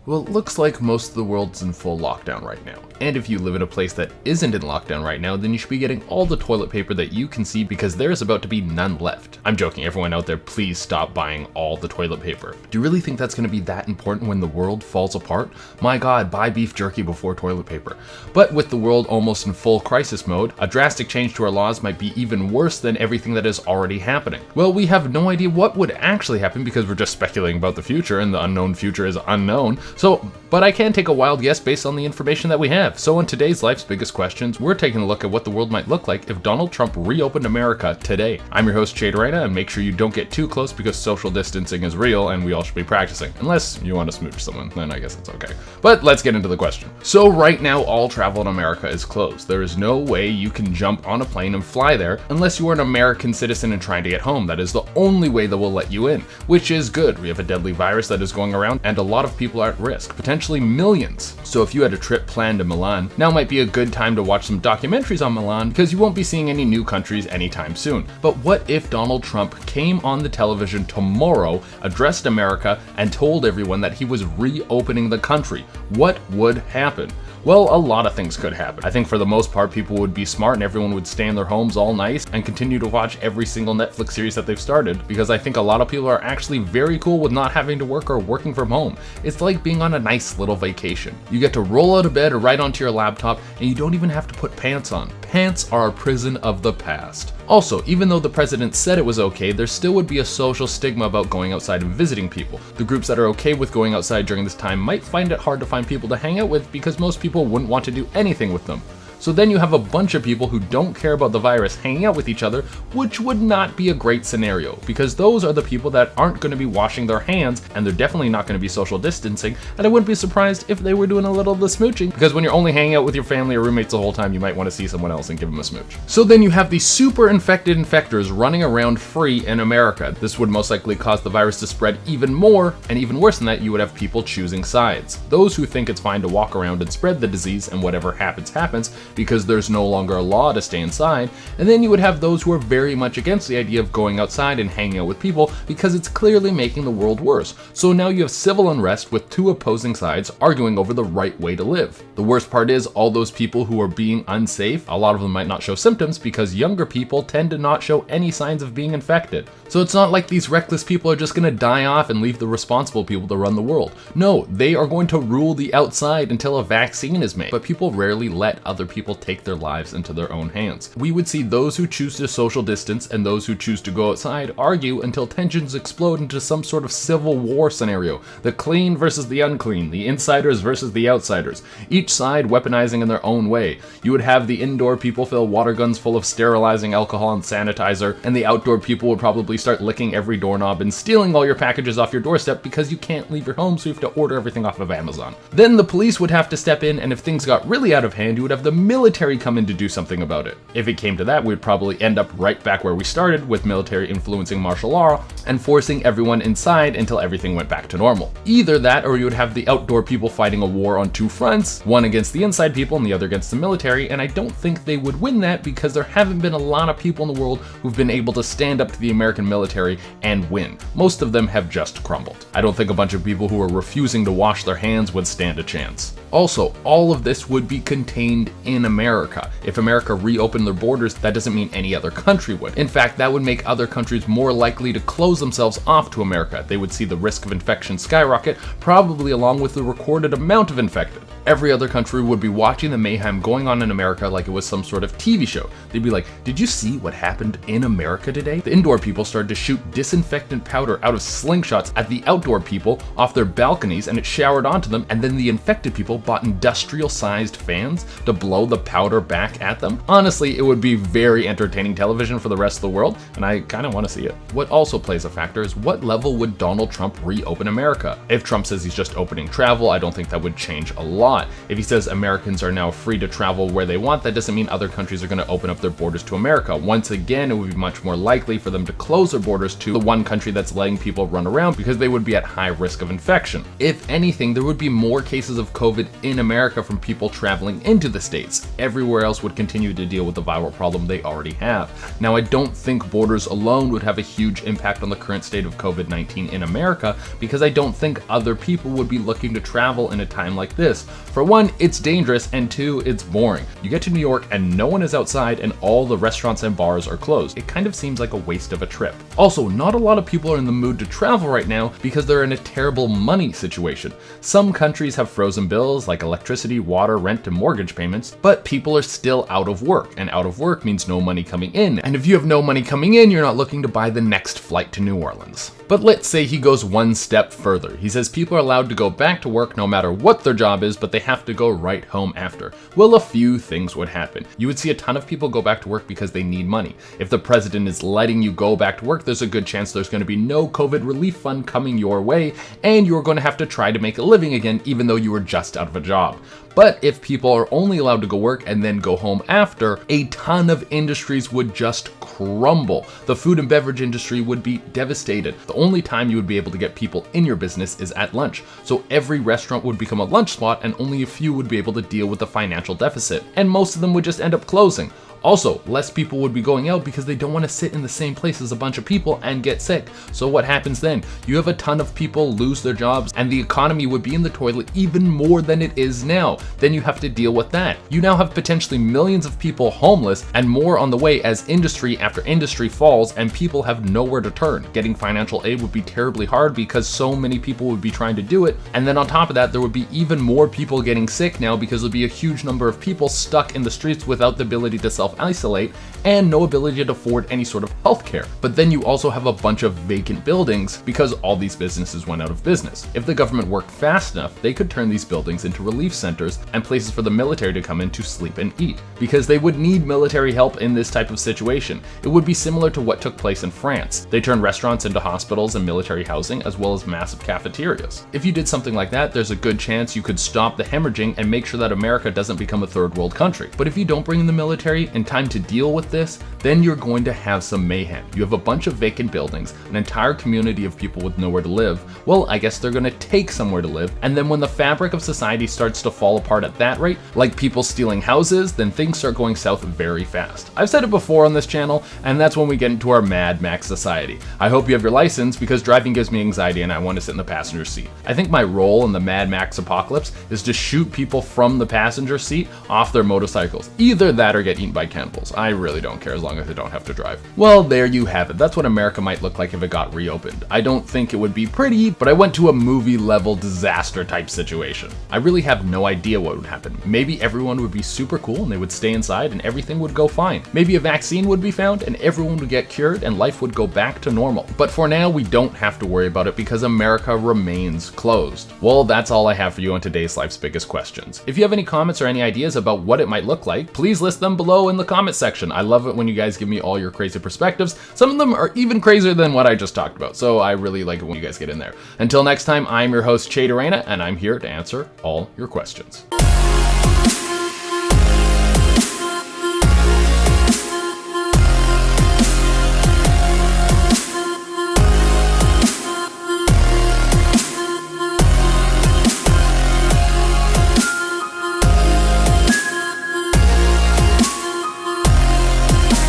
Well, it looks like most of the world's in full lockdown right now. And if you live in a place that isn't in lockdown right now, then you should be getting all the toilet paper that you can see because there's about to be none left. I'm joking, everyone out there, please stop buying all the toilet paper. Do you really think that's going to be that important when the world falls apart? My god, buy beef jerky before toilet paper. But with the world almost in full crisis mode, a drastic change to our laws might be even worse than everything that is already happening. Well, we have no idea what would actually happen because we're just speculating about the future and the unknown future is unknown. But I can take a wild guess based on the information that we have. So in today's Life's Biggest Questions, we're taking a look at what the world might look like if Donald Trump reopened America today. I'm your host, Jade Reina, and make sure you don't get too close because social distancing is real and we all should be practicing. Unless you want to smooch someone, then I guess it's okay. But let's get into the question. So right now, all travel in America is closed. There is no way you can jump on a plane and fly there unless you are an American citizen and trying to get home. That is the only way that will let you in, which is good. We have a deadly virus that is going around and a lot of people are at risk, potentially millions. So if you had a trip planned to Milan, now might be a good time to watch some documentaries on Milan because you won't be seeing any new countries anytime soon. But what if Donald Trump came on the television tomorrow, addressed America, and told everyone that he was reopening the country? What would happen? Well, a lot of things could happen. I think for the most part, people would be smart and everyone would stay in their homes all nice and continue to watch every single Netflix series that they've started, because I think a lot of people are actually very cool with not having to work or working from home. It's like being on a nice little vacation. You get to roll out of bed or right onto your laptop and you don't even have to put pants on. Pants are a prison of the past. Also, even though the president said it was okay, there still would be a social stigma about going outside and visiting people. The groups that are okay with going outside during this time might find it hard to find people to hang out with because most people wouldn't want to do anything with them. So then you have a bunch of people who don't care about the virus hanging out with each other, which would not be a great scenario because those are the people that aren't going to be washing their hands and they're definitely not going to be social distancing, and I wouldn't be surprised if they were doing a little of the smooching because when you're only hanging out with your family or roommates the whole time, you might want to see someone else and give them a smooch. So then you have these super infected infectors running around free in America. This would most likely cause the virus to spread even more, and even worse than that, you would have people choosing sides. Those who think it's fine to walk around and spread the disease and whatever happens, happens, because there's no longer a law to stay inside, and then you would have those who are very much against the idea of going outside and hanging out with people because it's clearly making the world worse. So now you have civil unrest with two opposing sides arguing over the right way to live. The worst part is all those people who are being unsafe, a lot of them might not show symptoms because younger people tend to not show any signs of being infected. So it's not like these reckless people are just going to die off and leave the responsible people to run the world. No, they are going to rule the outside until a vaccine is made. But people rarely let other people take their lives into their own hands. We would see those who choose to social distance and those who choose to go outside argue until tensions explode into some sort of civil war scenario. The clean versus the unclean, the insiders versus the outsiders, each side weaponizing in their own way. You would have the indoor people fill water guns full of sterilizing alcohol and sanitizer, and the outdoor people would probably start licking every doorknob and stealing all your packages off your doorstep because you can't leave your home, so you have to order everything off of Amazon. Then the police would have to step in, and if things got really out of hand, you would have the military come in to do something about it. If it came to that, we'd probably end up right back where we started, with military influencing martial law and forcing everyone inside until everything went back to normal. Either that, or you would have the outdoor people fighting a war on two fronts, one against the inside people and the other against the military, and I don't think they would win that because there haven't been a lot of people in the world who've been able to stand up to the American military and win. Most of them have just crumbled. I don't think a bunch of people who are refusing to wash their hands would stand a chance. Also, all of this would be contained in America. If America reopened their borders, that doesn't mean any other country would. In fact, that would make other countries more likely to close themselves off to America. They would see the risk of infection skyrocket, probably along with the recorded amount of infected. Every other country would be watching the mayhem going on in America like it was some sort of TV show. They'd be like, did you see what happened in America today? The indoor people started to shoot disinfectant powder out of slingshots at the outdoor people off their balconies, and it showered onto them, and then the infected people bought industrial-sized fans to blow the powder back at them. Honestly, it would be very entertaining television for the rest of the world, and I kind of want to see it. What also plays a factor is what level would Donald Trump reopen America? If Trump says he's just opening travel, I don't think that would change a lot. lot. If he says Americans are now free to travel where they want, that doesn't mean other countries are going to open up their borders to America. Once again, it would be much more likely for them to close their borders to the one country that's letting people run around because they would be at high risk of infection. If anything, there would be more cases of COVID in America from people traveling into the States. Everywhere else would continue to deal with the viral problem they already have. Now, I don't think borders alone would have a huge impact on the current state of COVID-19 in America because I don't think other people would be looking to travel in a time like this. For one, it's dangerous, and two, it's boring. You get to New York and no one is outside and all the restaurants and bars are closed. It kind of seems like a waste of a trip. Also, not a lot of people are in the mood to travel right now because they're in a terrible money situation. Some countries have frozen bills like electricity, water, rent, and mortgage payments, but people are still out of work, and out of work means no money coming in. And if you have no money coming in, you're not looking to buy the next flight to New Orleans. But let's say he goes one step further. He says people are allowed to go back to work no matter what their job is, but they have to go right home after. Well, a few things would happen. You would see a ton of people go back to work because they need money. If the president is letting you go back to work, there's a good chance there's going to be no COVID relief fund coming your way, and you're going to have to try to make a living again even though you were just out of a job. But if people are only allowed to go work and then go home after, a ton of industries would just crumble. The food and beverage industry would be devastated. The only time you would be able to get people in your business is at lunch. So every restaurant would become a lunch spot and only a few would be able to deal with the financial deficit. And most of them would just end up closing. Also, less people would be going out because they don't want to sit in the same place as a bunch of people and get sick. So what happens then? You have a ton of people lose their jobs and the economy would be in the toilet even more than it is now. Then you have to deal with that. You now have potentially millions of people homeless and more on the way as industry after industry falls and people have nowhere to turn. Getting financial aid would be terribly hard because so many people would be trying to do it. And then on top of that, there would be even more people getting sick now because there'll be a huge number of people stuck in the streets without the ability to self-isolate and no ability to afford any sort of healthcare. But then you also have a bunch of vacant buildings because all these businesses went out of business. If the government worked fast enough, they could turn these buildings into relief centers and places for the military to come in to sleep and eat, because they would need military help in this type of situation. It would be similar to what took place in France. They turned restaurants into hospitals and military housing as well as massive cafeterias. If you did something like that, there's a good chance you could stop the hemorrhaging and make sure that America doesn't become a third world country. But if you don't bring in the military in time to deal with this, then you're going to have some mayhem. You have a bunch of vacant buildings, an entire community of people with nowhere to live. Well, I guess they're going to take somewhere to live, and then when the fabric of society starts to fall apart at that rate, like people stealing houses, then things start going south very fast. I've said it before on this channel, and that's when we get into our Mad Max society. I hope you have your license because driving gives me anxiety and I want to sit in the passenger seat. I think my role in the Mad Max apocalypse is to shoot people from the passenger seat off their motorcycles. Either that or get eaten by cannibals. I really don't care as long as I don't have to drive. Well, there you have it. That's what America might look like if it got reopened. I don't think it would be pretty, but I went to a movie level disaster type situation. I really have no idea what would happen. Maybe everyone would be super cool and they would stay inside and everything would go fine. Maybe a vaccine would be found and everyone would get cured and life would go back to normal. But for now, we don't have to worry about it because America remains closed. Well, that's all I have for you on today's Life's Biggest Questions. If you have any comments or any ideas about what it might look like, please list them below in the comment section. I love it when you guys give me all your crazy perspectives. Some of them are even crazier than what I just talked about, so I really like it when you guys get in there. Until next time, I'm your host, Che Dorena, and I'm here to answer all your questions.